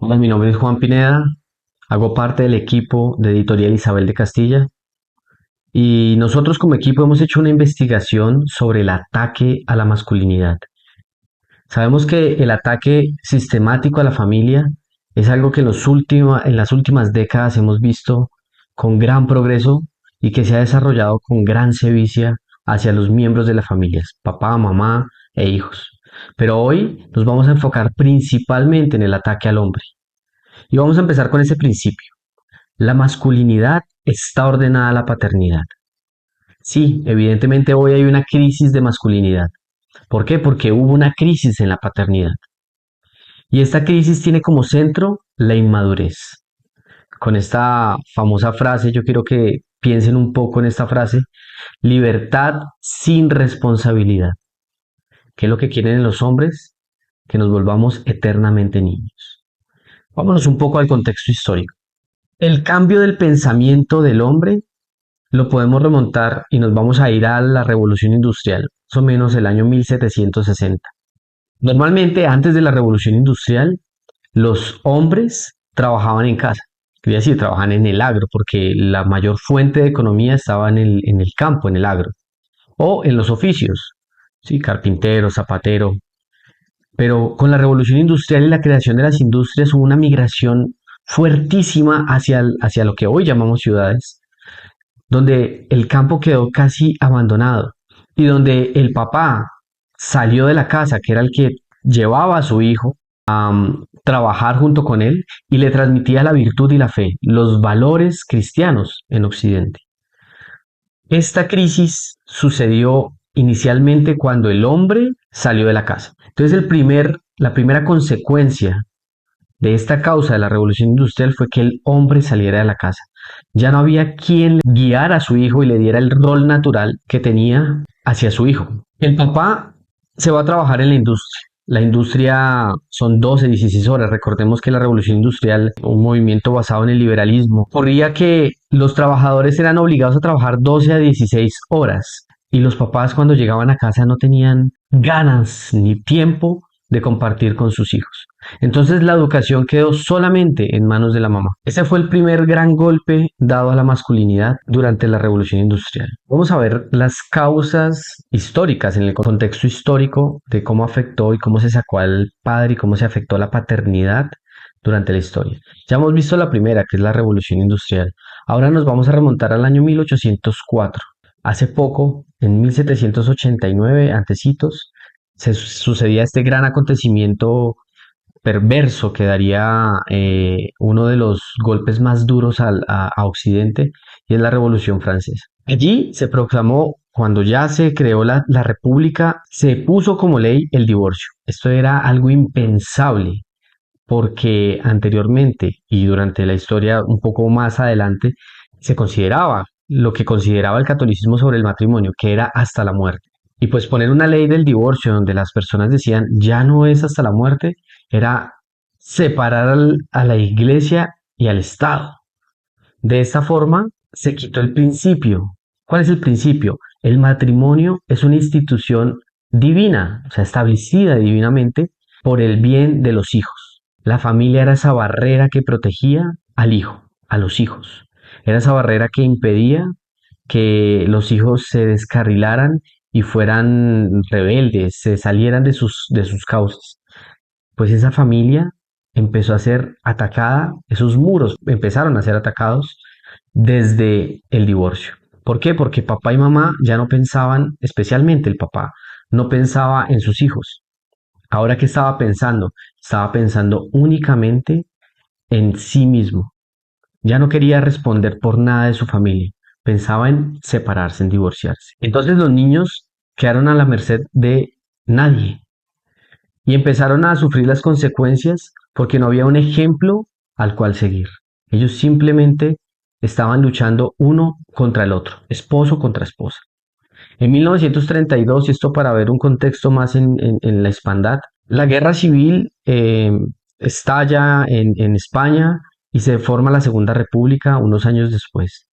Hola, mi nombre es Juan Pineda, hago parte del equipo de Editorial Isabel de Castilla y nosotros como equipo hemos hecho una investigación sobre el ataque a la masculinidad. Sabemos que el ataque sistemático a la familia es algo que en las últimas décadas hemos visto con gran progreso y que se ha desarrollado con gran sevicia hacia los miembros de las familias, papá, mamá e hijos. Pero hoy nos vamos a enfocar principalmente en el ataque al hombre. Y vamos a empezar con ese principio. La masculinidad está ordenada a la paternidad. Sí, evidentemente hoy hay una crisis de masculinidad. ¿Por qué? Porque hubo una crisis en la paternidad. Y esta crisis tiene como centro la inmadurez. Con esta famosa frase, yo quiero que piensen un poco en esta frase, libertad sin responsabilidad. ¿Qué es lo que quieren los hombres? Que nos volvamos eternamente niños. Vámonos un poco al contexto histórico. El cambio del pensamiento del hombre lo podemos remontar y nos vamos a ir a la Revolución Industrial, más o menos el año 1760. Normalmente, antes de la Revolución Industrial, los hombres trabajaban en casa, quería decir, trabajaban en el agro, porque la mayor fuente de economía estaba en el campo, en el agro, o en los oficios, ¿sí? Carpintero, zapatero. Pero con la Revolución Industrial y la creación de las industrias hubo una migración fuertísima hacia lo que hoy llamamos ciudades, donde el campo quedó casi abandonado y donde el papá salió de la casa, que era el que llevaba a su hijo a trabajar junto con él y le transmitía la virtud y la fe, los valores cristianos en Occidente. Esta crisis sucedió inicialmente cuando el hombre salió de la casa. Entonces la primera consecuencia de esta causa de la revolución industrial fue que el hombre saliera de la casa. Ya no había quien guiara a su hijo y le diera el rol natural que tenía hacia su hijo. El papá se va a trabajar en la industria. La industria son 12, 16 horas. Recordemos que la revolución industrial, un movimiento basado en el liberalismo, corría que los trabajadores eran obligados a trabajar 12 a 16 horas. Y los papás cuando llegaban a casa no tenían ganas ni tiempo de compartir con sus hijos. Entonces la educación quedó solamente en manos de la mamá. Ese fue el primer gran golpe dado a la masculinidad durante la revolución industrial. Vamos a ver las causas históricas en el contexto histórico de cómo afectó y cómo se sacó al padre y cómo se afectó la paternidad durante la historia. Ya hemos visto la primera, que es la revolución industrial. Ahora nos vamos a remontar al año 1804. Hace poco, en 1789, antecitos, se sucedía este gran acontecimiento perverso que daría uno de los golpes más duros a Occidente, y es la Revolución Francesa. Allí se proclamó, cuando ya se creó la República, se puso como ley el divorcio. Esto era algo impensable, porque anteriormente y durante la historia un poco más adelante se consideraba lo que consideraba el catolicismo sobre el matrimonio, que era hasta la muerte. Y pues poner una ley del divorcio donde las personas decían ya no es hasta la muerte, era separar a la iglesia y al Estado. De esta forma se quitó el principio. ¿Cuál es el principio? El matrimonio es una institución divina, o sea, establecida divinamente por el bien de los hijos. La familia era esa barrera que protegía al hijo, a los hijos. Era esa barrera que impedía que los hijos se descarrilaran y fueran rebeldes, se salieran de sus causas. Pues esa familia empezó a ser atacada, esos muros empezaron a ser atacados desde el divorcio. ¿Por qué? Porque papá y mamá ya no pensaban, especialmente el papá, no pensaba en sus hijos. Ahora, ¿qué estaba pensando? Estaba pensando únicamente en sí mismo. Ya no quería responder por nada de su familia. Pensaba en separarse, en divorciarse. Entonces los niños quedaron a la merced de nadie y empezaron a sufrir las consecuencias porque no había un ejemplo al cual seguir. Ellos simplemente estaban luchando uno contra el otro, esposo contra esposa. En 1932, y esto para ver un contexto más en la hispanidad, la guerra civil estalla en España y se forma la Segunda República unos años después.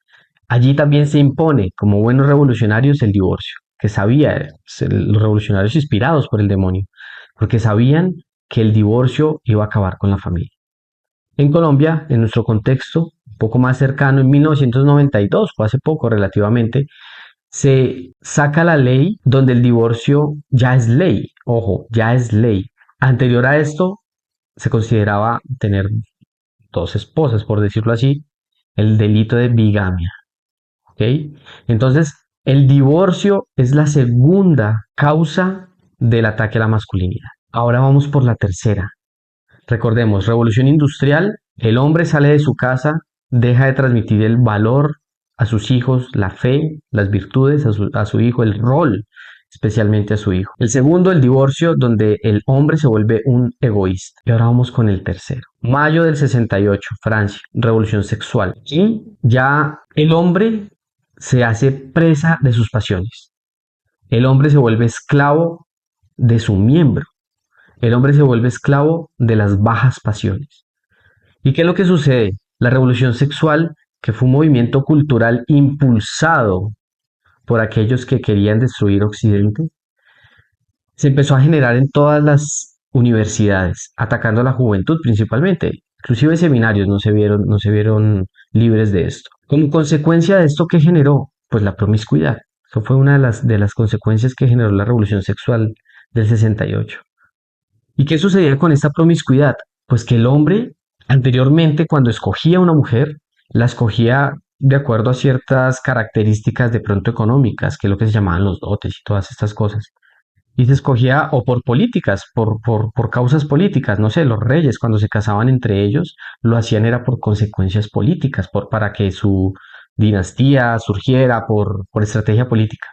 Allí también se impone, como buenos revolucionarios, el divorcio, que sabía, los revolucionarios inspirados por el demonio, porque sabían que el divorcio iba a acabar con la familia. En Colombia, en nuestro contexto, un poco más cercano, en 1992, fue hace poco relativamente, se saca la ley donde el divorcio ya es ley, ojo, ya es ley. Anterior a esto, se consideraba tener dos esposas, por decirlo así, el delito de bigamia, ¿ok? Entonces, el divorcio es la segunda causa del ataque a la masculinidad. Ahora vamos por la tercera. Recordemos, revolución industrial, el hombre sale de su casa, deja de transmitir el valor a sus hijos, la fe, las virtudes a su hijo, el rol, especialmente a su hijo. El segundo, el divorcio, donde el hombre se vuelve un egoísta. Y ahora vamos con el tercero. Mayo del 68, Francia, revolución sexual. Y ya el hombre se hace presa de sus pasiones. El hombre se vuelve esclavo de su miembro. El hombre se vuelve esclavo de las bajas pasiones. ¿Y qué es lo que sucede? La revolución sexual, que fue un movimiento cultural impulsado por aquellos que querían destruir Occidente, se empezó a generar en todas las universidades, atacando a la juventud principalmente. Inclusive seminarios no se vieron libres de esto. Como consecuencia de esto, ¿qué generó? Pues la promiscuidad. Eso fue una de las consecuencias que generó la revolución sexual del 68. ¿Y qué sucedía con esta promiscuidad? Pues que el hombre, anteriormente, cuando escogía a una mujer, la escogía de acuerdo a ciertas características de pronto económicas, que es lo que se llamaban los dotes y todas estas cosas. Y se escogía o por políticas, por causas políticas, no sé, los reyes cuando se casaban entre ellos, lo hacían era por consecuencias políticas, para que su dinastía surgiera, por estrategia política.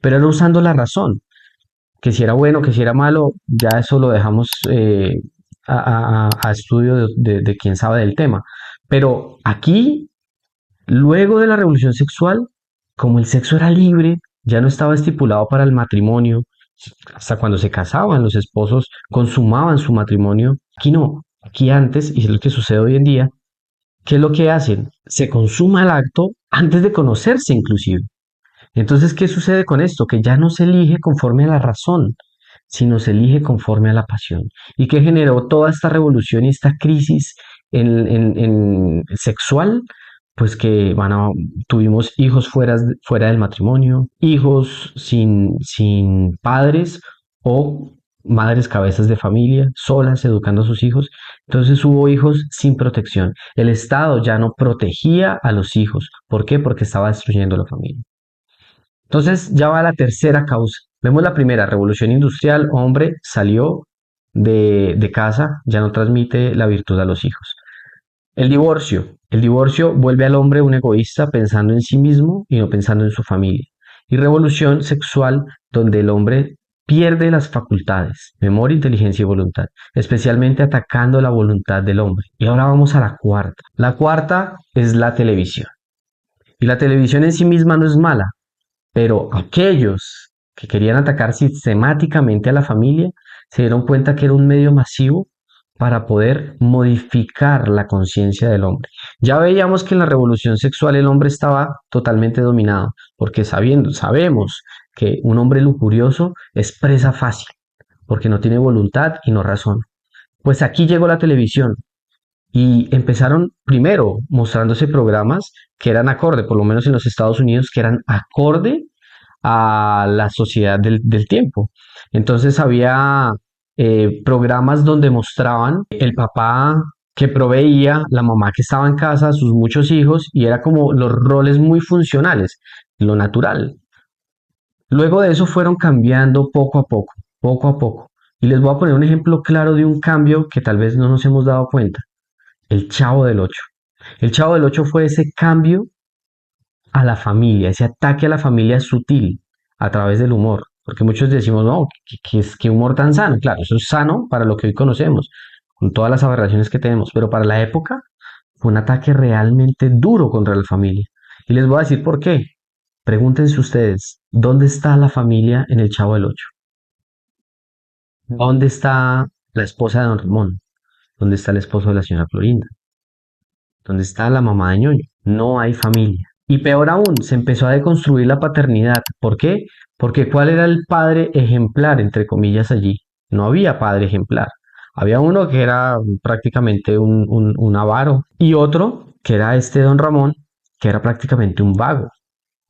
Pero era usando la razón, que si era bueno, que si era malo, ya eso lo dejamos a estudio de quien sabe del tema. Pero aquí, luego de la revolución sexual, como el sexo era libre, ya no estaba estipulado para el matrimonio, hasta cuando se casaban los esposos, consumaban su matrimonio. Aquí no, aquí antes, y es lo que sucede hoy en día, ¿qué es lo que hacen? Se consuma el acto antes de conocerse inclusive. Entonces, ¿qué sucede con esto? Que ya no se elige conforme a la razón, sino se elige conforme a la pasión. ¿Y qué generó toda esta revolución y esta crisis en sexual? Pues que tuvimos hijos fuera del matrimonio, hijos sin padres o madres cabezas de familia, solas educando a sus hijos. Entonces hubo hijos sin protección. El Estado ya no protegía a los hijos. ¿Por qué? Porque estaba destruyendo la familia. Entonces ya va la tercera causa. Vemos la primera, revolución industrial, hombre salió de casa, ya no transmite la virtud a los hijos. El divorcio vuelve al hombre un egoísta pensando en sí mismo y no pensando en su familia. Y revolución sexual, donde el hombre pierde las facultades, memoria, inteligencia y voluntad, especialmente atacando la voluntad del hombre. Y ahora vamos a la cuarta. La cuarta es la televisión. Y la televisión en sí misma no es mala, pero aquellos que querían atacar sistemáticamente a la familia se dieron cuenta que era un medio masivo para poder modificar la conciencia del hombre. Ya veíamos que en la revolución sexual el hombre estaba totalmente dominado, porque sabemos que un hombre lujurioso es presa fácil, porque no tiene voluntad y no razón. Pues aquí llegó la televisión y empezaron primero mostrándose programas que eran acorde, por lo menos en los Estados Unidos, que eran acorde a la sociedad del tiempo. Entonces había programas donde mostraban el papá que proveía, la mamá que estaba en casa, sus muchos hijos, y era como los roles muy funcionales, lo natural. Luego de eso fueron cambiando poco a poco, poco a poco. Y les voy a poner un ejemplo claro de un cambio que tal vez no nos hemos dado cuenta. El Chavo del Ocho. El Chavo del Ocho fue ese cambio a la familia, ese ataque a la familia sutil a través del humor. Porque muchos decimos, no, qué humor tan sano. Claro, eso es sano para lo que hoy conocemos, con todas las aberraciones que tenemos. Pero para la época fue un ataque realmente duro contra la familia. Y les voy a decir por qué. Pregúntense ustedes, ¿dónde está la familia en el Chavo del Ocho? ¿Dónde está la esposa de Don Ramón? ¿Dónde está el esposo de la señora Florinda? ¿Dónde está la mamá de Ñoño? No hay familia. Y peor aún, se empezó a deconstruir la paternidad. ¿Por qué? Porque ¿cuál era el padre ejemplar, entre comillas, allí? No había padre ejemplar. Había uno que era prácticamente un avaro y otro que era este don Ramón, que era prácticamente un vago,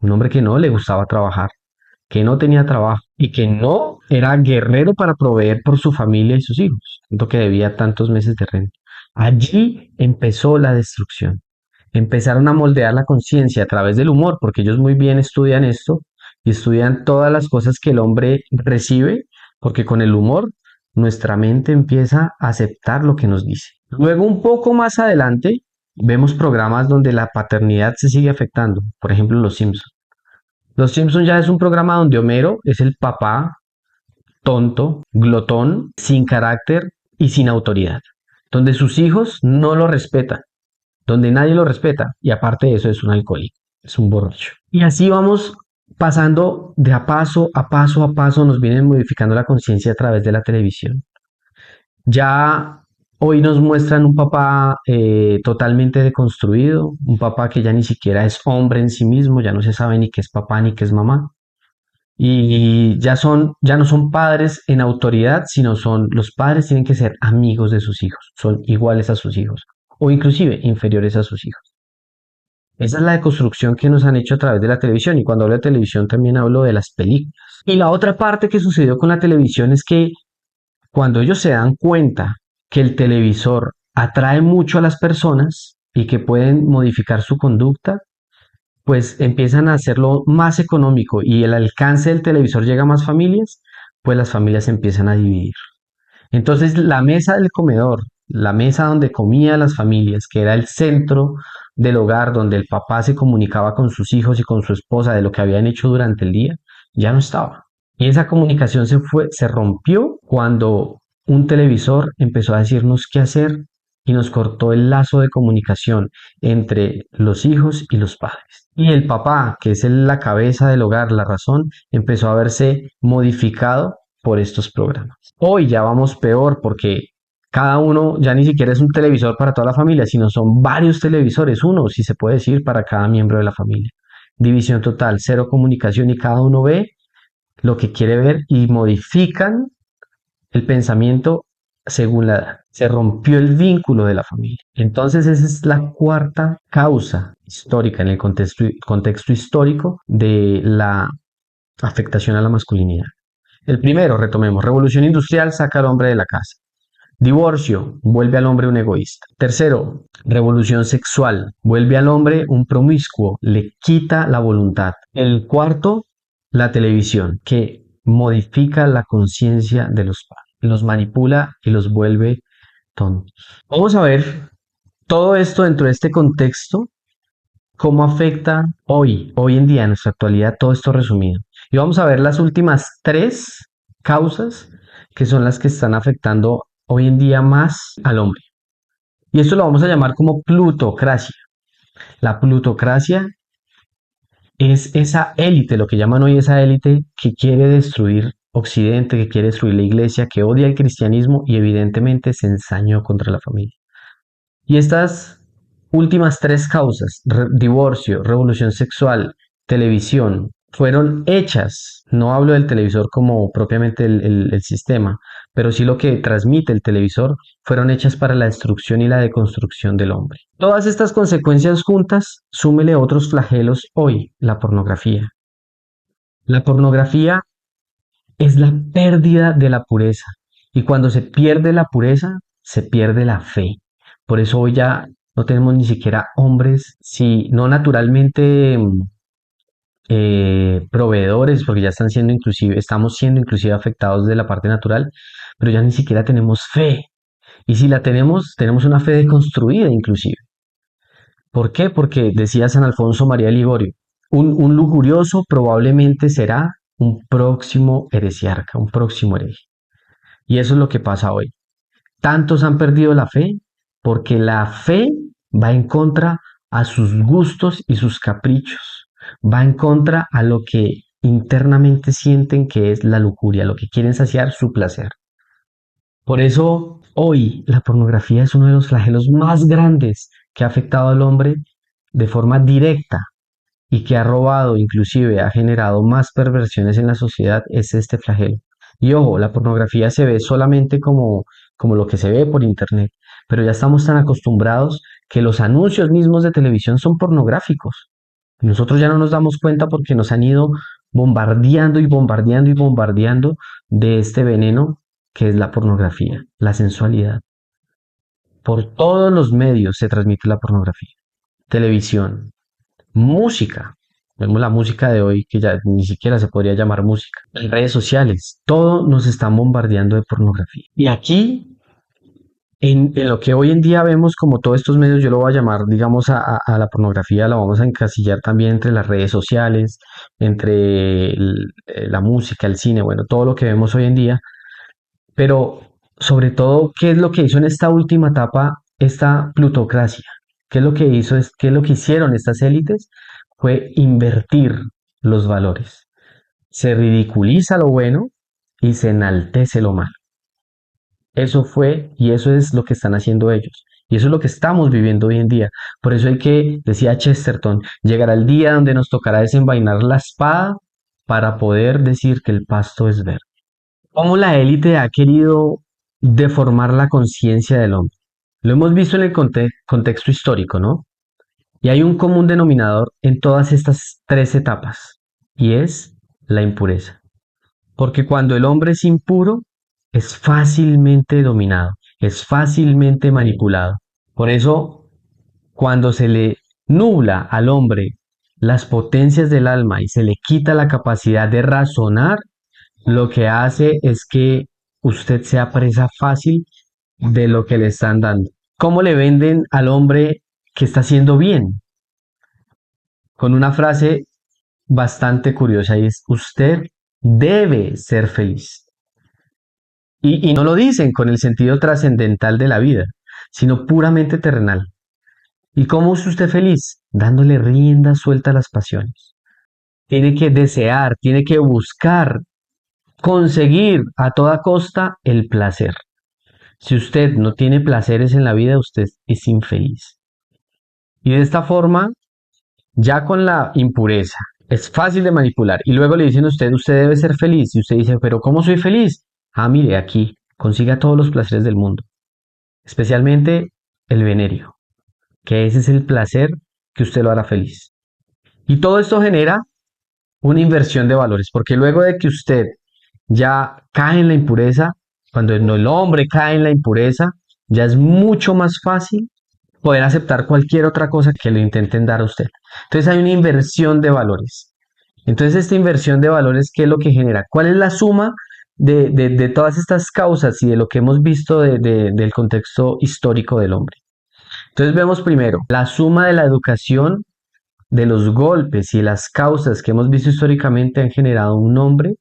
un hombre que no le gustaba trabajar, que no tenía trabajo y que no era guerrero para proveer por su familia y sus hijos, tanto que debía tantos meses de renta. Allí empezó la destrucción. Empezaron a moldear la conciencia a través del humor, porque ellos muy bien estudian esto y estudian todas las cosas que el hombre recibe, porque con el humor nuestra mente empieza a aceptar lo que nos dice. Luego, un poco más adelante, vemos programas donde la paternidad se sigue afectando, por ejemplo, Los Simpsons. Los Simpsons ya es un programa donde Homero es el papá tonto, glotón, sin carácter y sin autoridad, donde sus hijos no lo respetan, donde nadie lo respeta y aparte de eso es un alcohólico, es un borracho. Y así vamos pasando de a paso a paso a paso, nos vienen modificando la conciencia a través de la televisión. Ya hoy nos muestran un papá totalmente deconstruido, un papá que ya ni siquiera es hombre en sí mismo, ya no se sabe ni qué es papá ni qué es mamá. Y ya no son padres en autoridad, sino son, los padres tienen que ser amigos de sus hijos, son iguales a sus hijos, o inclusive inferiores a sus hijos. Esa es la deconstrucción que nos han hecho a través de la televisión, y cuando hablo de televisión también hablo de las películas. Y la otra parte que sucedió con la televisión es que cuando ellos se dan cuenta que el televisor atrae mucho a las personas y que pueden modificar su conducta, pues empiezan a hacerlo más económico y el alcance del televisor llega a más familias, pues las familias se empiezan a dividir. Entonces la mesa del comedor, la mesa donde comían las familias, que era el centro del hogar, donde el papá se comunicaba con sus hijos y con su esposa de lo que habían hecho durante el día, ya no estaba. Y esa comunicación se rompió cuando un televisor empezó a decirnos qué hacer y nos cortó el lazo de comunicación entre los hijos y los padres. Y el papá, que es la cabeza del hogar, la razón, empezó a verse modificado por estos programas. Hoy ya vamos peor porque cada uno ya ni siquiera es un televisor para toda la familia, sino son varios televisores, uno, si se puede decir, para cada miembro de la familia. División total, cero comunicación y cada uno ve lo que quiere ver y modifican el pensamiento según la edad. Se rompió el vínculo de la familia. Entonces esa es la cuarta causa histórica en el contexto histórico de la afectación a la masculinidad. El primero, retomemos, revolución industrial saca al hombre de la casa. Divorcio, vuelve al hombre un egoísta. Tercero, revolución sexual, vuelve al hombre un promiscuo, le quita la voluntad. El cuarto, la televisión, que modifica la conciencia de los padres, los manipula y los vuelve tontos. Vamos a ver todo esto dentro de este contexto, cómo afecta hoy en día, en nuestra actualidad, todo esto resumido. Y vamos a ver las últimas tres causas que son las que están afectando hoy en día más al hombre. Y esto lo vamos a llamar como plutocracia. La plutocracia es esa élite, lo que llaman hoy esa élite que quiere destruir Occidente, que quiere destruir la iglesia, que odia el cristianismo y evidentemente se ensañó contra la familia. Y estas últimas tres causas, divorcio, revolución sexual, televisión, fueron hechas, no hablo del televisor como propiamente el sistema, pero sí lo que transmite el televisor, fueron hechas para la destrucción y la deconstrucción del hombre. Todas estas consecuencias juntas, súmele otros flagelos hoy, la pornografía. La pornografía es la pérdida de la pureza y cuando se pierde la pureza, se pierde la fe. Por eso hoy ya no tenemos ni siquiera hombres, si no naturalmente proveedores, porque ya están siendo inclusive, estamos siendo inclusive afectados de la parte natural, pero ya ni siquiera tenemos fe. Y si la tenemos, tenemos una fe deconstruida inclusive. ¿Por qué? Porque decía San Alfonso María Ligorio, un lujurioso probablemente será un próximo heresiarca, un próximo hereje. Y eso es lo que pasa hoy. Tantos han perdido la fe porque la fe va en contra a sus gustos y sus caprichos, va en contra a lo que internamente sienten que es la lujuria, lo que quieren saciar su placer. Por eso hoy la pornografía es uno de los flagelos más grandes que ha afectado al hombre de forma directa y que ha robado, inclusive ha generado más perversiones en la sociedad, es este flagelo. Y ojo, la pornografía se ve solamente como lo que se ve por internet, pero ya estamos tan acostumbrados que los anuncios mismos de televisión son pornográficos. Y nosotros ya no nos damos cuenta porque nos han ido bombardeando y bombardeando y bombardeando de este veneno que es la pornografía, la sensualidad. Por todos los medios se transmite la pornografía. Televisión, música. Vemos la música de hoy que ya ni siquiera se podría llamar música. En redes sociales, todo nos están bombardeando de pornografía. Y aquí, en lo que hoy en día vemos como todos estos medios, yo lo voy a llamar, digamos, a la pornografía, la vamos a encasillar también entre las redes sociales, entre la música, el cine, bueno, todo lo que vemos hoy en día. Pero sobre todo, ¿qué es lo que hizo en esta última etapa esta plutocracia? ¿Qué es lo que hizo? ¿Qué es lo que hicieron estas élites? Fue invertir los valores. Se ridiculiza lo bueno y se enaltece lo malo. Eso fue y eso es lo que están haciendo ellos. Y eso es lo que estamos viviendo hoy en día. Por eso hay que, decía Chesterton, llegará el día donde nos tocará desenvainar la espada para poder decir que el pasto es verde. Cómo la élite ha querido deformar la conciencia del hombre. Lo hemos visto en el contexto histórico, ¿no? Y hay un común denominador en todas estas tres etapas, y es la impureza. Porque cuando el hombre es impuro, es fácilmente dominado, es fácilmente manipulado. Por eso, cuando se le nubla al hombre las potencias del alma y se le quita la capacidad de razonar, lo que hace es que usted sea presa fácil de lo que le están dando. ¿Cómo le venden al hombre que está haciendo bien? Con una frase bastante curiosa y es, usted debe ser feliz. Y no lo dicen con el sentido trascendental de la vida, sino puramente terrenal. ¿Y cómo es usted feliz? Dándole rienda suelta a las pasiones. Tiene que desear, tiene que buscar, conseguir a toda costa el placer. Si usted no tiene placeres en la vida, usted es infeliz. Y de esta forma, ya con la impureza, es fácil de manipular. Y luego le dicen a usted, usted debe ser feliz. Y usted dice, pero ¿cómo soy feliz? Ah, mire, aquí, consiga todos los placeres del mundo. Especialmente el venerio, que ese es el placer que usted lo hará feliz. Y todo esto genera una inversión de valores, porque luego de que usted ya cae en la impureza, cuando el hombre cae en la impureza, ya es mucho más fácil poder aceptar cualquier otra cosa que le intenten dar a usted. Entonces hay una inversión de valores. Entonces esta inversión de valores, ¿qué es lo que genera? ¿Cuál es la suma de todas estas causas y de lo que hemos visto del contexto histórico del hombre? Entonces vemos primero la suma de la educación, de los golpes y las causas que hemos visto históricamente han generado un hombre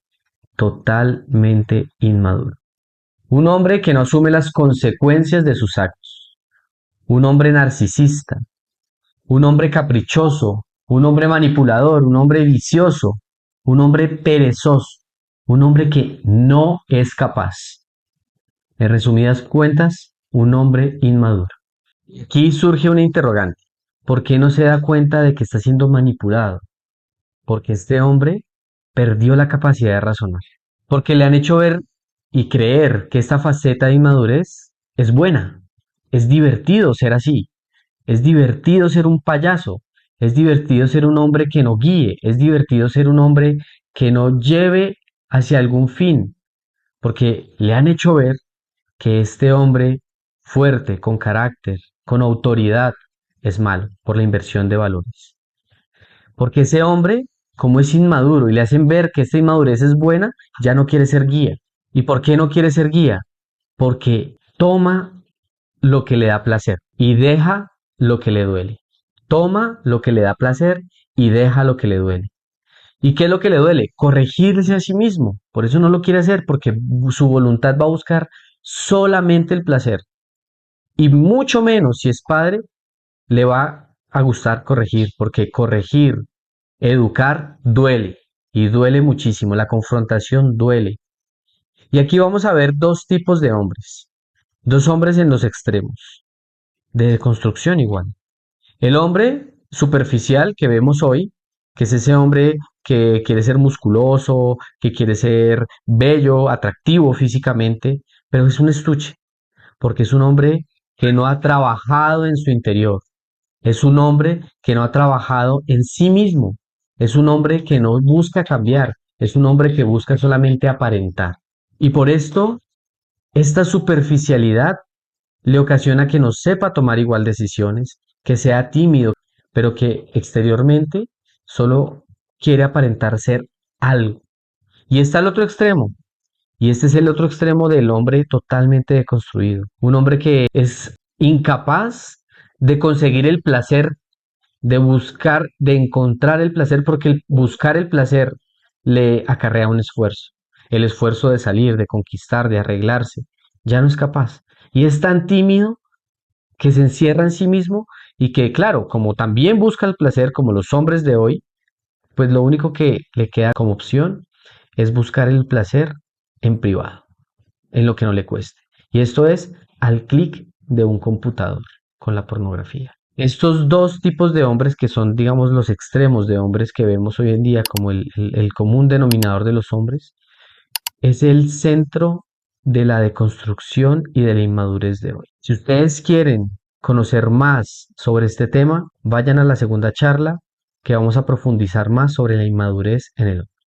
totalmente inmaduro. Un hombre que no asume las consecuencias de sus actos. Un hombre narcisista. Un hombre caprichoso. Un hombre manipulador. Un hombre vicioso. Un hombre perezoso. Un hombre que no es capaz. En resumidas cuentas, un hombre inmaduro. Aquí surge una interrogante. ¿Por qué no se da cuenta de que está siendo manipulado? Porque este hombre perdió la capacidad de razonar. Porque le han hecho ver y creer que esta faceta de inmadurez es buena. Es divertido ser así. Es divertido ser un payaso. Es divertido ser un hombre que no guíe. Es divertido ser un hombre que no lleve hacia algún fin. Porque le han hecho ver que este hombre fuerte, con carácter, con autoridad, es malo por la inversión de valores. Porque ese hombre, como es inmaduro y le hacen ver que esta inmadurez es buena, ya no quiere ser guía. ¿Y por qué no quiere ser guía? Porque toma lo que le da placer y deja lo que le duele. Toma lo que le da placer y deja lo que le duele. ¿Y qué es lo que le duele? Corregirse a sí mismo. Por eso no lo quiere hacer, porque su voluntad va a buscar solamente el placer. Y mucho menos si es padre, le va a gustar corregir, porque corregir, educar duele y duele muchísimo. La confrontación duele. Y aquí vamos a ver dos tipos de hombres. Dos hombres en los extremos. De construcción igual. El hombre superficial que vemos hoy, que es ese hombre que quiere ser musculoso, que quiere ser bello, atractivo físicamente, pero es un estuche. porque es un hombre que no ha trabajado en su interior, es un hombre que no ha trabajado en sí mismo, es un hombre que no busca cambiar, es un hombre que busca solamente aparentar. Y por esto, esta superficialidad le ocasiona que no sepa tomar igual decisiones, que sea tímido, pero que exteriormente solo quiere aparentar ser algo. Y está el otro extremo, y este es el otro extremo del hombre totalmente deconstruido, un hombre que es incapaz de conseguir el placer, de buscar, de encontrar el placer, porque el buscar el placer le acarrea un esfuerzo, el esfuerzo de salir, de conquistar, de arreglarse, ya no es capaz. Y es tan tímido que se encierra en sí mismo y que, claro, como también busca el placer como los hombres de hoy, pues lo único que le queda como opción es buscar el placer en privado, en lo que no le cueste. Y esto es al clic de un computador con la pornografía. Estos dos tipos de hombres que son, digamos, los extremos de hombres que vemos hoy en día como el común denominador de los hombres, es el centro de la deconstrucción y de la inmadurez de hoy. Si ustedes quieren conocer más sobre este tema, vayan a la segunda charla que vamos a profundizar más sobre la inmadurez en el hombre.